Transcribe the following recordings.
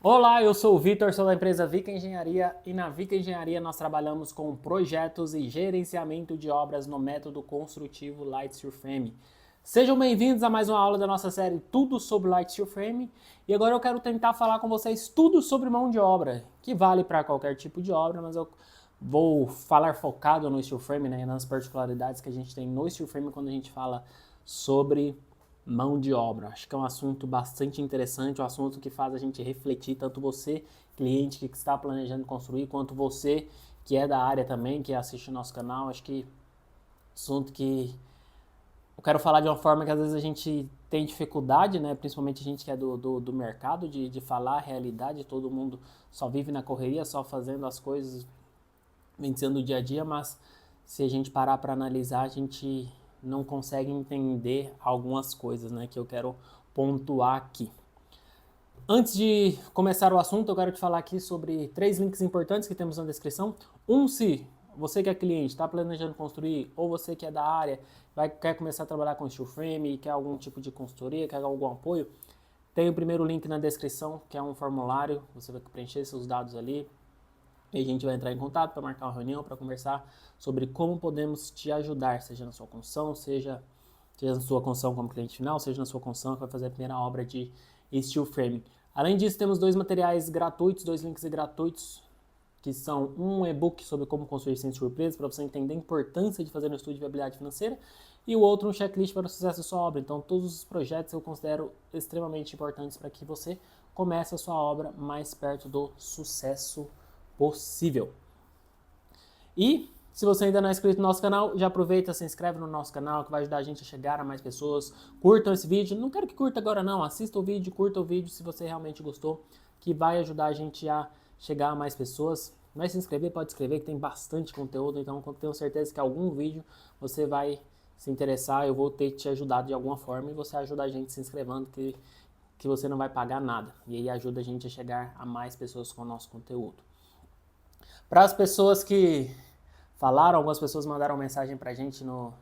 Olá, eu sou o Vitor, sou da empresa Vica Engenharia e na Vica Engenharia nós trabalhamos com projetos e gerenciamento de obras no método construtivo Light Steel Frame. Sejam bem-vindos a mais uma aula da nossa série Tudo sobre Light Steel Frame e agora eu quero tentar falar com vocês tudo sobre mão de obra, que vale para qualquer tipo de obra, mas eu vou falar focado no Steel Frame, né, nas particularidades que a gente tem no Steel Frame quando a gente fala sobre mão de obra. Acho que é um assunto bastante interessante, um assunto que faz a gente refletir, tanto você, cliente que está planejando construir, quanto você que é da área também, que assiste o nosso canal. Acho que é um assunto que eu quero falar de uma forma que às vezes a gente tem dificuldade, né? Principalmente a gente que é do mercado, de falar a realidade. Todo mundo só vive na correria, só fazendo as coisas, vencendo o dia a dia, mas se a gente parar para analisar, a gente não consegue entender algumas coisas, né, que eu quero pontuar aqui. Antes de começar o assunto, eu quero te falar aqui sobre 3 links importantes que temos na descrição. Se você que é cliente, está planejando construir, ou você que é da área, quer começar a trabalhar com steel frame, quer algum tipo de consultoria, quer algum apoio, tem o primeiro link na descrição, que é um formulário, você vai preencher seus dados ali, e a gente vai entrar em contato para marcar uma reunião, para conversar sobre como podemos te ajudar, seja na sua construção, seja na sua construção como cliente final, seja na sua construção que vai fazer a primeira obra de steel framing. Além disso, temos 2 materiais gratuitos, 2 links gratuitos, que são um e-book sobre como construir sem surpresa, para você entender a importância de fazer um estudo de viabilidade financeira, e o outro um checklist para o sucesso da sua obra. Então, todos os projetos eu considero extremamente importantes para que você comece a sua obra mais perto do sucesso possível. E se você ainda não é inscrito no nosso canal, já aproveita, se inscreve no nosso canal, que vai ajudar a gente a chegar a mais pessoas. Curtam esse vídeo, não quero que curta agora não, assista o vídeo, curta o vídeo se você realmente gostou, que vai ajudar a gente a chegar a mais pessoas. Vai se inscrever, pode escrever, que tem bastante conteúdo, então tenho certeza que algum vídeo você vai se interessar, eu vou ter te ajudado de alguma forma, e você ajuda a gente se inscrevendo, que você não vai pagar nada, e aí ajuda a gente a chegar a mais pessoas com o nosso conteúdo. Para as pessoas que falaram, algumas pessoas mandaram mensagem pra gente no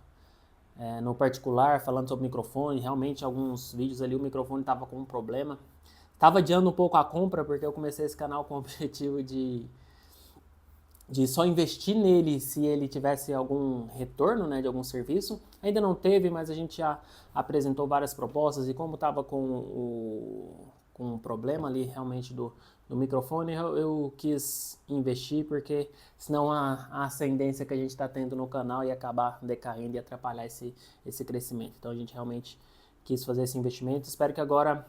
particular, falando sobre o microfone. Realmente, alguns vídeos ali o microfone estava com um problema. Estava adiando um pouco a compra, porque eu comecei esse canal com o objetivo de só investir nele se ele tivesse algum retorno, né, de algum serviço. Ainda não teve, mas a gente já apresentou várias propostas, e como estava com um problema ali realmente do microfone, eu quis investir, porque senão a ascendência que a gente está tendo no canal ia acabar decaindo e atrapalhar esse crescimento. Então a gente realmente quis fazer esse investimento. Espero que agora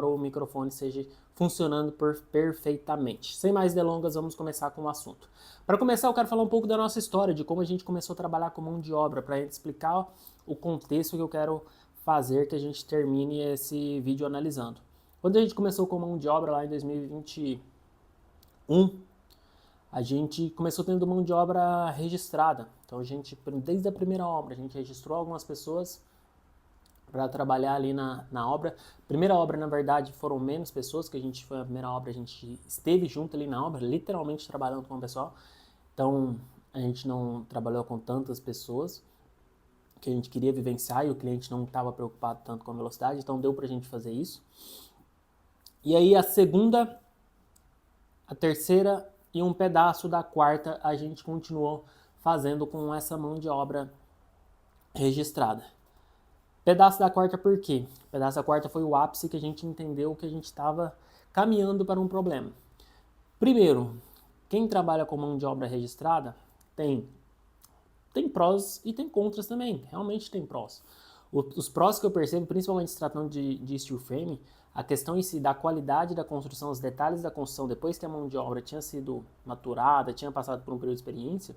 o microfone seja funcionando perfeitamente. Sem mais delongas, vamos começar com o assunto. Para começar, eu quero falar um pouco da nossa história, de como a gente começou a trabalhar com mão de obra, para explicar o contexto que eu quero fazer que a gente termine esse vídeo analisando. Quando a gente começou com mão de obra lá em 2021, a gente começou tendo mão de obra registrada. Então a gente, desde a primeira obra, a gente registrou algumas pessoas para trabalhar ali na obra. Primeira obra, na verdade, foram menos pessoas, que foi a primeira obra, a gente esteve junto ali na obra, literalmente trabalhando com o pessoal. Então a gente não trabalhou com tantas pessoas que a gente queria vivenciar, e o cliente não estava preocupado tanto com a velocidade, então deu pra gente fazer isso. E aí a segunda, a terceira e um pedaço da quarta a gente continuou fazendo com essa mão de obra registrada. Pedaço da quarta por quê? Pedaço da quarta foi o ápice que a gente entendeu que a gente estava caminhando para um problema. Primeiro, quem trabalha com mão de obra registrada tem prós e tem contras também, realmente tem prós. Os prós que eu percebo, principalmente se tratando de steel frame, a questão em si da qualidade da construção, os detalhes da construção, depois que a mão de obra tinha sido maturada, tinha passado por um período de experiência,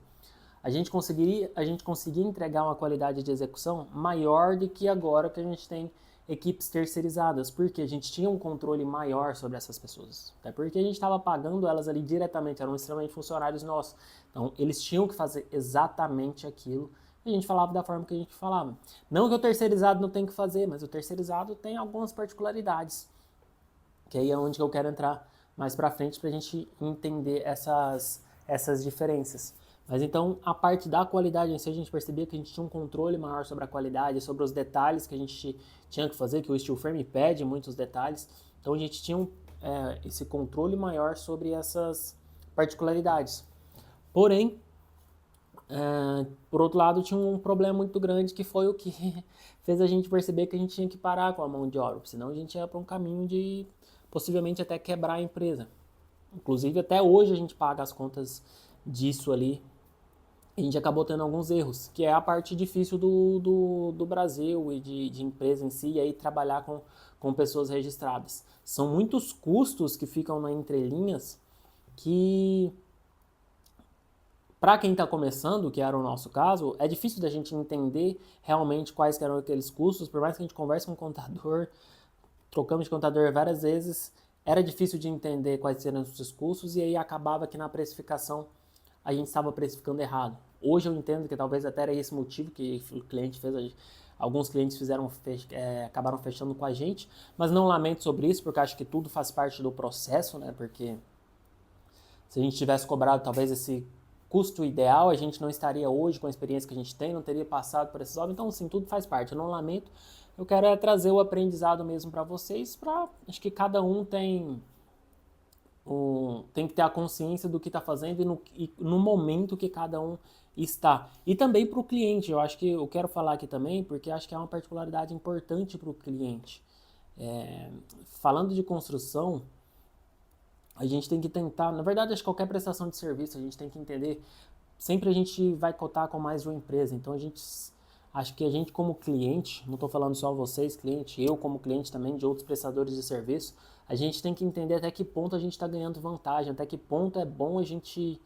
a gente conseguia entregar uma qualidade de execução maior do que agora que a gente tem equipes terceirizadas, porque a gente tinha um controle maior sobre essas pessoas, até porque a gente estava pagando elas ali diretamente, eram extremamente funcionários nossos, então eles tinham que fazer exatamente aquilo, e a gente falava da forma que a gente falava. Não que o terceirizado não tem que fazer, mas o terceirizado tem algumas particularidades, que aí é onde eu quero entrar mais para frente para a gente entender essas diferenças. Mas então, a parte da qualidade em si, a gente percebia que a gente tinha um controle maior sobre a qualidade, sobre os detalhes que a gente tinha que fazer, que o steel frame pede muitos detalhes. Então, a gente tinha esse controle maior sobre essas particularidades. Porém, por outro lado, tinha um problema muito grande que foi o que fez a gente perceber que a gente tinha que parar com a mão de obra, senão a gente ia para um caminho de possivelmente até quebrar a empresa. Inclusive, até hoje a gente paga as contas disso ali. A gente acabou tendo alguns erros, que é a parte difícil do Brasil e de empresa em si, e aí trabalhar com pessoas registradas. São muitos custos que ficam na entrelinhas que, para quem está começando, que era o nosso caso, é difícil da gente entender realmente quais eram aqueles custos, por mais que a gente converse com o contador, trocamos de contador várias vezes, era difícil de entender quais eram esses custos, e aí acabava que na precificação a gente estava precificando errado. Hoje eu entendo que talvez até era esse motivo que o cliente fez, alguns clientes acabaram fechando com a gente, mas não lamento sobre isso, porque acho que tudo faz parte do processo, né? Porque se a gente tivesse cobrado talvez esse custo ideal, a gente não estaria hoje com a experiência que a gente tem, não teria passado por esses obras, então assim, tudo faz parte, eu não lamento, eu quero trazer o aprendizado mesmo para vocês, acho que cada um tem que ter a consciência do que está fazendo e no momento que cada um está. E também para o cliente, eu acho que eu quero falar aqui também, porque acho que é uma particularidade importante para o cliente. Falando de construção, a gente tem que tentar, na verdade, acho que qualquer prestação de serviço, a gente tem que entender, sempre a gente vai cotar com mais de uma empresa, então acho que a gente como cliente, não estou falando só vocês, cliente, eu como cliente também de outros prestadores de serviço, a gente tem que entender até que ponto a gente está ganhando vantagem, até que ponto é bom a gente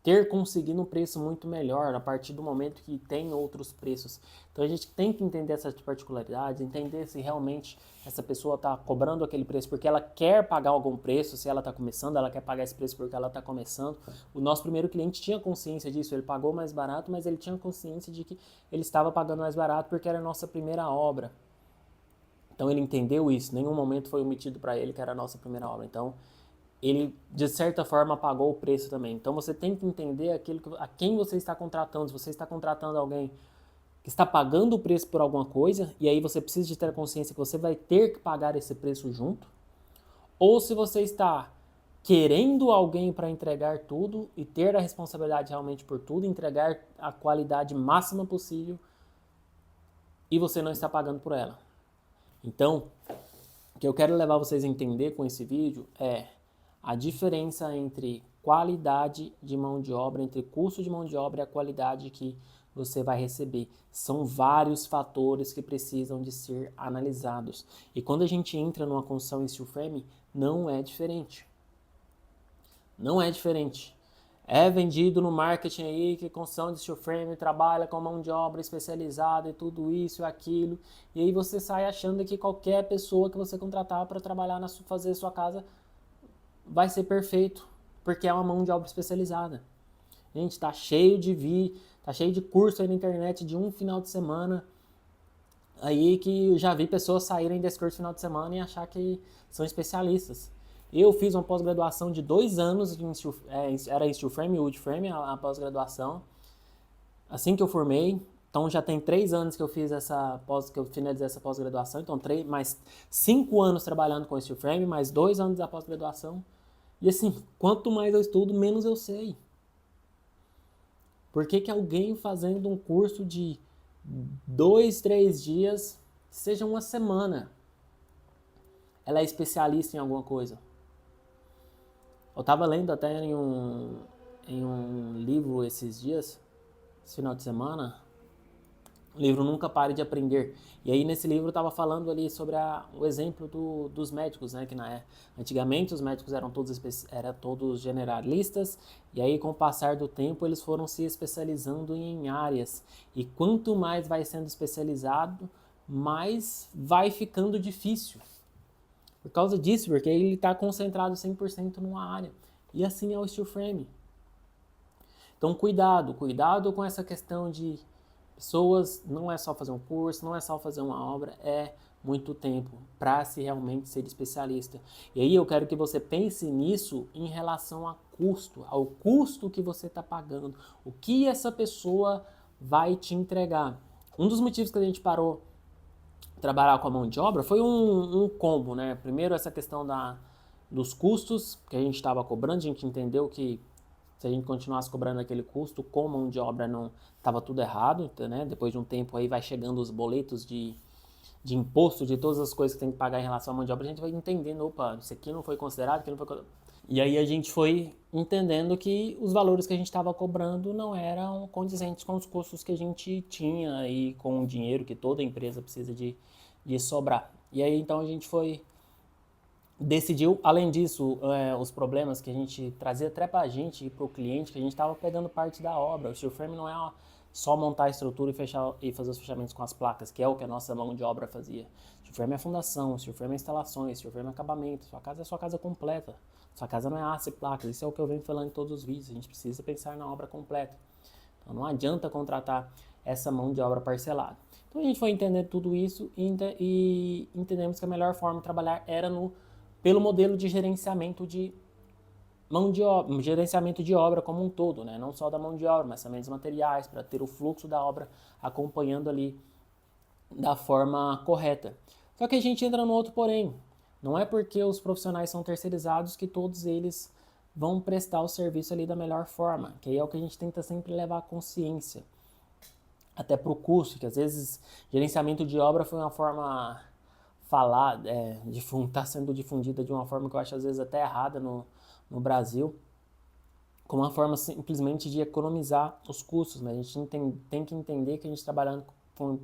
ter conseguido um preço muito melhor a partir do momento que tem outros preços. Então a gente tem que entender essas particularidades, entender se realmente essa pessoa está cobrando aquele preço porque ela quer pagar algum preço, se ela está começando, ela quer pagar esse preço porque ela está começando. O nosso primeiro cliente tinha consciência disso, ele pagou mais barato, mas ele tinha consciência de que ele estava pagando mais barato porque era a nossa primeira obra. Então ele entendeu isso, em nenhum momento foi omitido para ele que era a nossa primeira obra. Então ele, de certa forma, pagou o preço também. Então você tem que entender a quem você está contratando. Se você está contratando alguém que está pagando o preço por alguma coisa, e aí você precisa de ter a consciência que você vai ter que pagar esse preço junto, ou se você está querendo alguém para entregar tudo e ter a responsabilidade realmente por tudo, entregar a qualidade máxima possível, e você não está pagando por ela. Então, o que eu quero levar vocês a entender com esse vídeo é a diferença entre qualidade de mão de obra, entre custo de mão de obra e a qualidade que você vai receber. São vários fatores que precisam de ser analisados. E quando a gente entra numa construção em steel frame, não é diferente. Não é diferente. É vendido no marketing aí que construção de steel frame trabalha com mão de obra especializada e tudo isso e aquilo. E aí você sai achando que qualquer pessoa que você contratar para trabalhar fazer sua casa vai ser perfeito, porque é uma mão de obra especializada. Gente, tá cheio de curso aí na internet de um final de semana aí que eu já vi pessoas saírem desse curso final de semana e achar que são especialistas. Eu fiz uma pós-graduação de 2 anos, era em steel frame, wood frame, a pós-graduação, assim que eu formei. Então já tem 3 anos que eu finalizei essa pós-graduação, então mais 5 anos trabalhando com steel frame, mais 2 anos da pós-graduação. E assim, quanto mais eu estudo, menos eu sei. Por que alguém fazendo um curso de 2, 3 dias, seja uma semana, ela é especialista em alguma coisa? Eu estava lendo até em um livro esses dias, esse final de semana, o livro Nunca Pare de Aprender. E aí nesse livro estava falando ali sobre o exemplo dos médicos, né? Que antigamente os médicos eram todos generalistas, e aí com o passar do tempo eles foram se especializando em áreas. E quanto mais vai sendo especializado, mais vai ficando difícil. Por causa disso, porque ele está concentrado 100% numa área. E assim é o steel frame. Então cuidado com essa questão de pessoas, não é só fazer um curso, não é só fazer uma obra, é muito tempo para se realmente ser especialista. E aí eu quero que você pense nisso em relação ao custo que você está pagando, o que essa pessoa vai te entregar. Um dos motivos que a gente parou trabalhar com a mão de obra foi um combo, né? Primeiro essa questão dos custos que a gente estava cobrando, a gente entendeu que se a gente continuasse cobrando aquele custo com mão de obra não estava tudo errado, né? Depois de um tempo aí vai chegando os boletos de imposto, de todas as coisas que tem que pagar em relação à mão de obra, a gente vai entendendo, opa, isso aqui não foi considerado, aquilo não foi considerado. E aí a gente foi entendendo que os valores que a gente estava cobrando não eram condizentes com os custos que a gente tinha e com o dinheiro que toda empresa precisa de sobrar. E aí então a gente decidiu, além disso, os problemas que a gente trazia até para a gente e para o cliente, que a gente estava pegando parte da obra. O steel frame não é só montar a estrutura e fazer os fechamentos com as placas, que é o que a nossa mão de obra fazia. O steel frame é a fundação, o steel frame é instalações, o steel frame é acabamento. Sua casa é sua casa completa. Sua casa não é aço e placas. Isso é o que eu venho falando em todos os vídeos. A gente precisa pensar na obra completa. Então não adianta contratar essa mão de obra parcelada. Então a gente foi entender tudo isso e entendemos que a melhor forma de trabalhar era pelo modelo de gerenciamento de mão de obra, gerenciamento de obra como um todo, né? Não só da mão de obra, mas também dos materiais, para ter o fluxo da obra acompanhando ali da forma correta. Só que a gente entra no outro porém. Não é porque os profissionais são terceirizados que todos eles vão prestar o serviço ali da melhor forma, que aí é o que a gente tenta sempre levar à consciência. Até para o custo, que às vezes gerenciamento de obra foi uma forma está sendo difundida de uma forma que eu acho às vezes até errada no Brasil, como uma forma simplesmente de economizar os custos, mas a gente tem que entender que a gente trabalhando com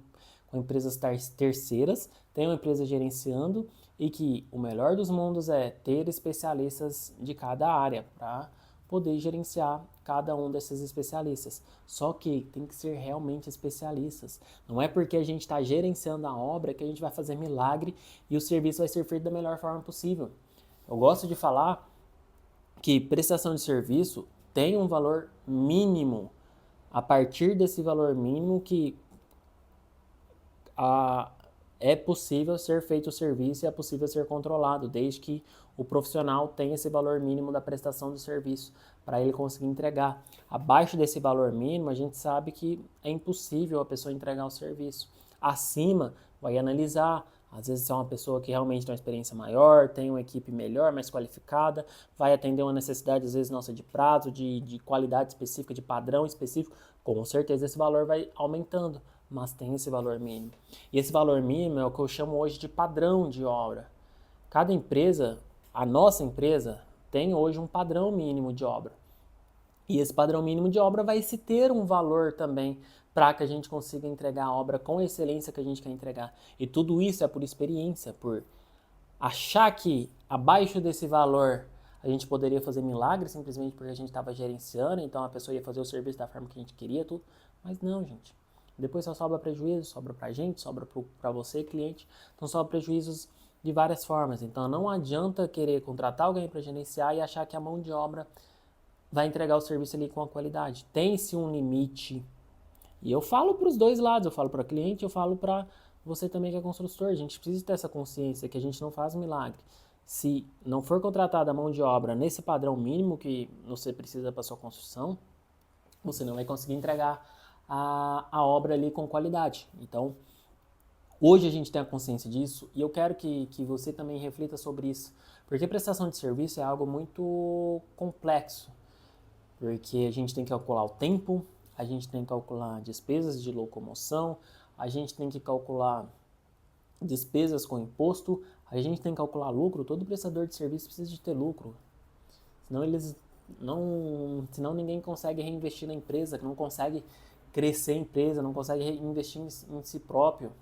empresas terceiras, tem uma empresa gerenciando e que o melhor dos mundos é ter especialistas de cada área para poder gerenciar cada um desses especialistas. Só que tem que ser realmente especialistas. Não é porque a gente está gerenciando a obra que a gente vai fazer milagre e o serviço vai ser feito da melhor forma possível. Eu gosto de falar que prestação de serviço tem um valor mínimo. A partir desse valor mínimo que é possível ser feito o serviço e é possível ser controlado, desde que o profissional tenha esse valor mínimo da prestação do serviço para ele conseguir entregar. Abaixo desse valor mínimo, a gente sabe que é impossível a pessoa entregar o serviço. Acima, vai analisar. Às vezes é uma pessoa que realmente tem uma experiência maior, tem uma equipe melhor, mais qualificada, vai atender uma necessidade, às vezes, nossa, de prazo, de qualidade específica, de padrão específico. Com certeza esse valor vai aumentando, mas tem esse valor mínimo. E esse valor mínimo é o que eu chamo hoje de padrão de obra. Cada empresa, a nossa empresa, tem hoje um padrão mínimo de obra. E esse padrão mínimo de obra vai se ter um valor também para que a gente consiga entregar a obra com a excelência que a gente quer entregar. E tudo isso é por experiência, por achar que abaixo desse valor a gente poderia fazer milagre simplesmente porque a gente estava gerenciando, então a pessoa ia fazer o serviço da forma que a gente queria, tudo. Mas não, gente. Depois só sobra prejuízo, sobra pra gente, sobra para você, cliente. Então sobra prejuízos de várias formas. Então não adianta querer contratar alguém para gerenciar e achar que a mão de obra vai entregar o serviço ali com a qualidade. Tem-se um limite. E eu falo para os dois lados, eu falo para o cliente, eu falo para você também que é construtor. A gente precisa ter essa consciência que a gente não faz milagre. Se não for contratada a mão de obra nesse padrão mínimo que você precisa para sua construção, você não vai conseguir entregar a obra ali com qualidade. Então, hoje a gente tem a consciência disso e eu quero que você também reflita sobre isso. Porque prestação de serviço é algo muito complexo. Porque a gente tem que calcular o tempo, a gente tem que calcular despesas de locomoção, a gente tem que calcular despesas com imposto, a gente tem que calcular lucro. Todo prestador de serviço precisa de ter lucro. Senão ninguém consegue reinvestir na empresa, não consegue crescer a empresa, não consegue investir em si próprio.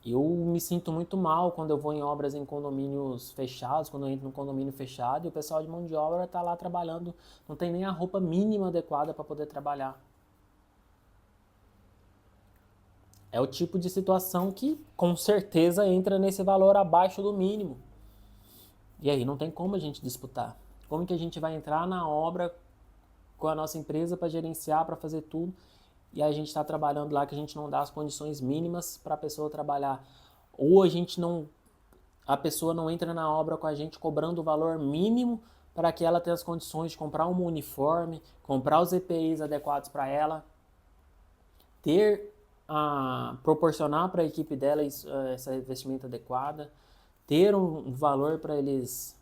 Eu me sinto muito mal quando eu vou em obras em condomínios fechados, quando eu entro num condomínio fechado e o pessoal de mão de obra está lá trabalhando, não tem nem a roupa mínima adequada para poder trabalhar. É o tipo de situação que com certeza entra nesse valor abaixo do mínimo. E aí não tem como a gente disputar. Como que a gente vai entrar na obra com a nossa empresa para gerenciar, para fazer tudo, e a gente está trabalhando lá que a gente não dá as condições mínimas para a pessoa trabalhar. Ou a pessoa não entra na obra com a gente cobrando o valor mínimo para que ela tenha as condições de comprar um uniforme, comprar os EPIs adequados para ela, ter proporcionar para a equipe dela essa vestimenta adequada, ter um valor para eles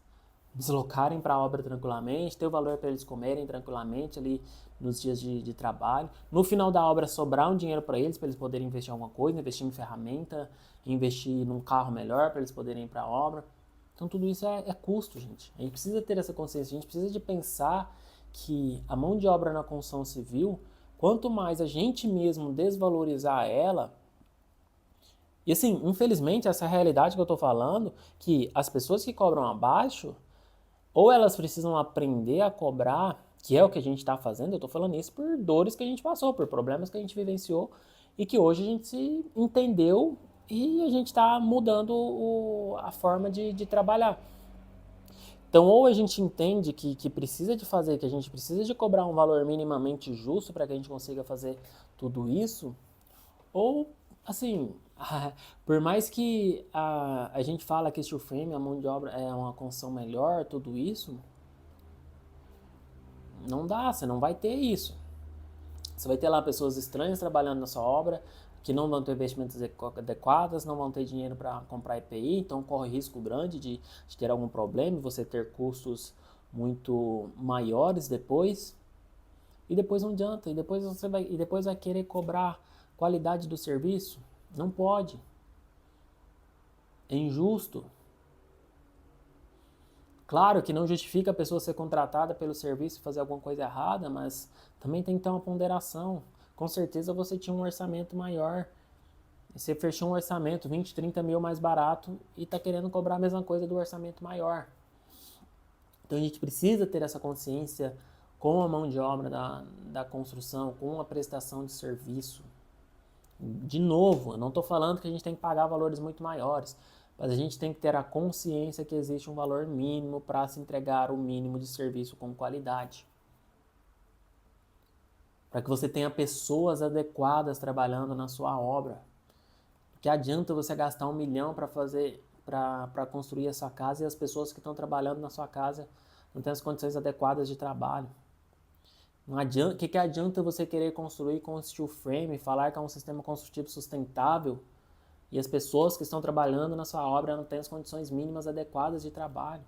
deslocarem para a obra tranquilamente, ter o valor para eles comerem tranquilamente ali nos dias de trabalho. No final da obra, sobrar um dinheiro para eles poderem investir em alguma coisa, investir em ferramenta, investir num carro melhor para eles poderem ir para a obra. Então tudo isso é custo, gente. A gente precisa ter essa consciência, a gente precisa de pensar que a mão de obra na construção civil, quanto mais a gente mesmo desvalorizar ela, e assim, infelizmente, essa realidade que eu estou falando, que as pessoas que cobram abaixo, ou elas precisam aprender a cobrar, que é o que a gente está fazendo, eu estou falando isso por dores que a gente passou, por problemas que a gente vivenciou, e que hoje a gente se entendeu e a gente está mudando a forma de trabalhar. Então, ou a gente entende que precisa de fazer, que a gente precisa de cobrar um valor minimamente justo para que a gente consiga fazer tudo isso, ou, assim, por mais que a gente fala que steel frame, a mão de obra é uma construção melhor, tudo isso, não dá, você não vai ter isso. Você vai ter lá pessoas estranhas trabalhando na sua obra, que não vão ter investimentos adequados, não vão ter dinheiro para comprar EPI, então corre risco grande de ter algum problema, você ter custos muito maiores depois, e depois não adianta, e depois vai querer cobrar qualidade do serviço? Não pode. É injusto. Claro que não justifica a pessoa ser contratada pelo serviço e fazer alguma coisa errada, mas também tem que ter uma ponderação. Com certeza você tinha um orçamento maior. Você fechou um orçamento 20, 30 mil mais barato e está querendo cobrar a mesma coisa do orçamento maior. Então a gente precisa ter essa consciência com a mão de obra da construção, com a prestação de serviço. De novo, eu não estou falando que a gente tem que pagar valores muito maiores, mas a gente tem que ter a consciência que existe um valor mínimo para se entregar o mínimo de serviço com qualidade. Para que você tenha pessoas adequadas trabalhando na sua obra. Que adianta você gastar 1 milhão para construir a sua casa e as pessoas que estão trabalhando na sua casa não têm as condições adequadas de trabalho. Não adianta, o que adianta você querer construir com steel frame, falar que é um sistema construtivo sustentável e as pessoas que estão trabalhando na sua obra não têm as condições mínimas adequadas de trabalho?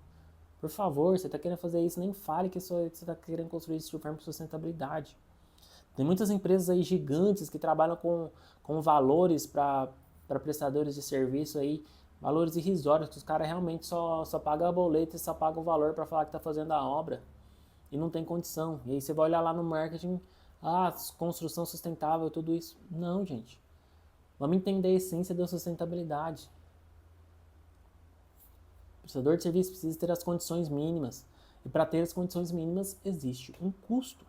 Por favor, você está querendo fazer isso, nem fale que você está querendo construir steel frame com sustentabilidade. Tem muitas empresas aí gigantes que trabalham com valores para prestadores de serviço aí, valores irrisórios, que os caras realmente só pagam a boleta e só pagam o valor para falar que está fazendo a obra. E não tem condição. E aí você vai olhar lá no marketing, construção sustentável, tudo isso. Não, gente. Vamos entender a essência da sustentabilidade. O prestador de serviço precisa ter as condições mínimas. E para ter as condições mínimas, existe um custo.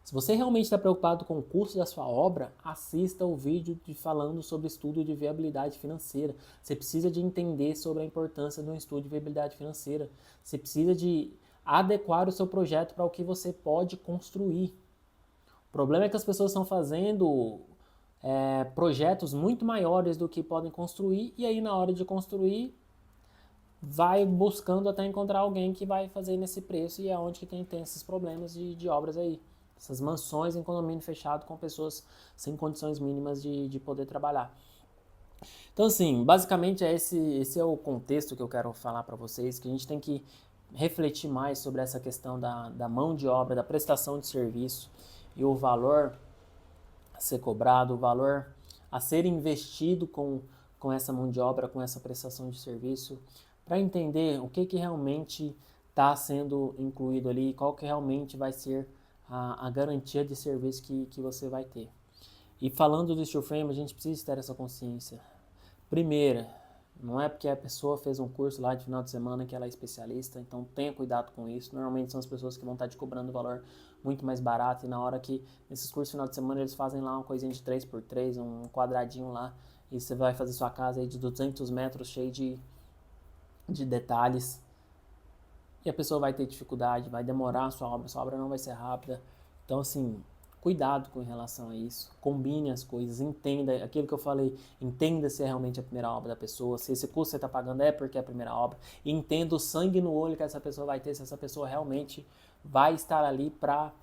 Se você realmente está preocupado com o custo da sua obra, assista o vídeo falando sobre estudo de viabilidade financeira. Você precisa de entender sobre a importância de um estudo de viabilidade financeira. Você precisa de adequar o seu projeto para o que você pode construir. O problema é que as pessoas estão fazendo projetos muito maiores do que podem construir, e aí na hora de construir vai buscando até encontrar alguém que vai fazer nesse preço, e é onde que tem esses problemas de obras aí. Essas mansões em condomínio fechado com pessoas sem condições mínimas de poder trabalhar. Então assim, basicamente esse é o contexto que eu quero falar para vocês, que a gente tem que refletir mais sobre essa questão da mão de obra, da prestação de serviço e o valor a ser cobrado, o valor a ser investido com essa mão de obra, com essa prestação de serviço, para entender o que realmente está sendo incluído ali, qual que realmente vai ser a garantia de serviço que você vai ter. E falando do steel frame, a gente precisa ter essa consciência. Primeira, não é porque a pessoa fez um curso lá de final de semana que ela é especialista, então tenha cuidado com isso. Normalmente são as pessoas que vão estar te cobrando valor muito mais barato, e na hora que nesses cursos de final de semana eles fazem lá uma coisinha de 3x3, um quadradinho lá, e você vai fazer sua casa aí de 200 metros cheio de detalhes, e a pessoa vai ter dificuldade, vai demorar a sua obra não vai ser rápida. Então assim, cuidado com relação a isso, combine as coisas, entenda aquilo que eu falei, entenda se é realmente a primeira obra da pessoa, se esse custo que você está pagando é porque é a primeira obra, e entenda o sangue no olho que essa pessoa vai ter, se essa pessoa realmente vai estar ali para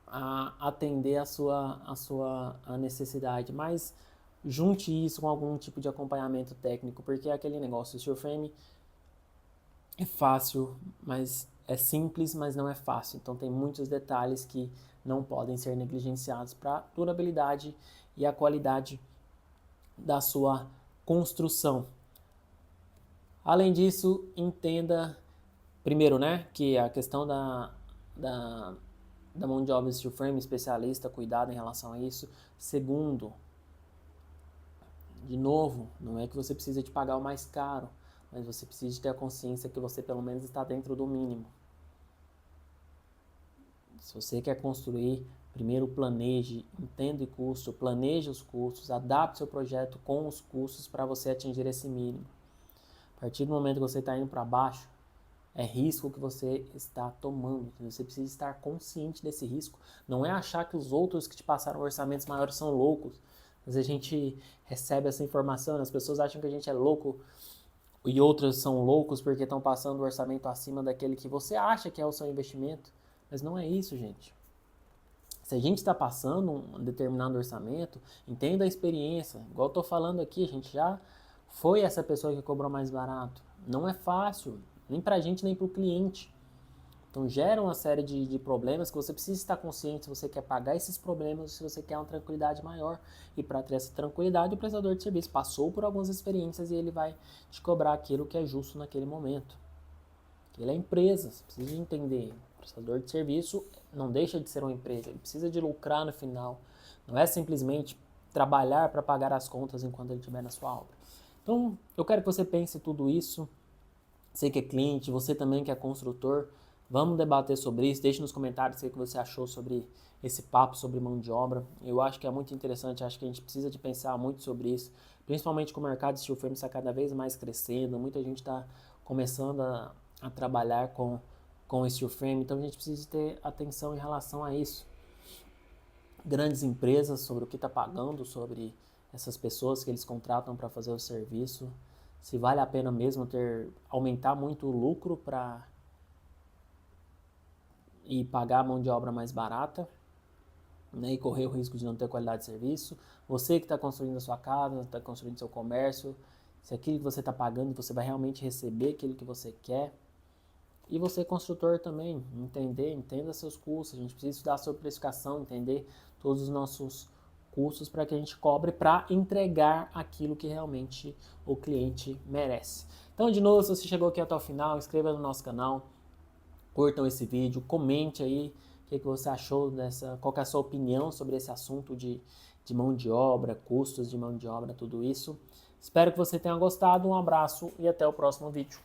atender a necessidade, mas junte isso com algum tipo de acompanhamento técnico, porque é aquele negócio, o SureFrame é fácil, mas é simples, mas não é fácil. Então tem muitos detalhes que não podem ser negligenciados para a durabilidade e a qualidade da sua construção. Além disso, entenda, primeiro, né, que a questão da mão de obra steel frame, especialista, cuidado em relação a isso. Segundo, de novo, não é que você precisa de pagar o mais caro, mas você precisa de ter a consciência que você pelo menos está dentro do mínimo. Se você quer construir, primeiro planeje, entenda o custo, planeje os custos, adapte seu projeto com os custos para você atingir esse mínimo. A partir do momento que você está indo para baixo, é risco que você está tomando. Você precisa estar consciente desse risco. Não é achar que os outros que te passaram orçamentos maiores são loucos. Mas a gente recebe essa informação, as pessoas acham que a gente é louco e outros são loucos porque estão passando o orçamento acima daquele que você acha que é o seu investimento. Mas não é isso, gente. Se a gente está passando um determinado orçamento, entenda a experiência. Igual eu estou falando aqui, a gente já foi essa pessoa que cobrou mais barato. Não é fácil, nem para a gente, nem para o cliente. Então gera uma série de problemas que você precisa estar consciente se você quer pagar esses problemas, se você quer uma tranquilidade maior. E para ter essa tranquilidade, o prestador de serviço passou por algumas experiências e ele vai te cobrar aquilo que é justo naquele momento. Ele é empresa, você precisa entender. O prestador de serviço não deixa de ser uma empresa, ele precisa de lucrar no final. Não é simplesmente trabalhar para pagar as contas enquanto ele estiver na sua obra. Então, eu quero que você pense tudo isso. Você que é cliente, você também que é construtor, vamos debater sobre isso. Deixe nos comentários o que você achou sobre esse papo sobre mão de obra. Eu acho que é muito interessante, acho que a gente precisa de pensar muito sobre isso, principalmente com o mercado de steel frame está cada vez mais crescendo, muita gente está começando a trabalhar com steel frame, então a gente precisa ter atenção em relação a isso. Grandes empresas, sobre o que está pagando, sobre essas pessoas que eles contratam para fazer o serviço, se vale a pena mesmo aumentar muito o lucro e pagar a mão de obra mais barata, né, e correr o risco de não ter qualidade de serviço. Você que está construindo a sua casa, está construindo seu comércio, se aquilo que você está pagando, você vai realmente receber aquilo que você quer. E você, construtor, também, entenda seus custos. A gente precisa estudar sobre precificação, entender todos os nossos custos para que a gente cobre para entregar aquilo que realmente o cliente merece. Então, de novo, se você chegou aqui até o final, inscreva no nosso canal, curtam esse vídeo, comente aí o que você achou qual que é a sua opinião sobre esse assunto de mão de obra, custos de mão de obra, tudo isso. Espero que você tenha gostado, um abraço e até o próximo vídeo.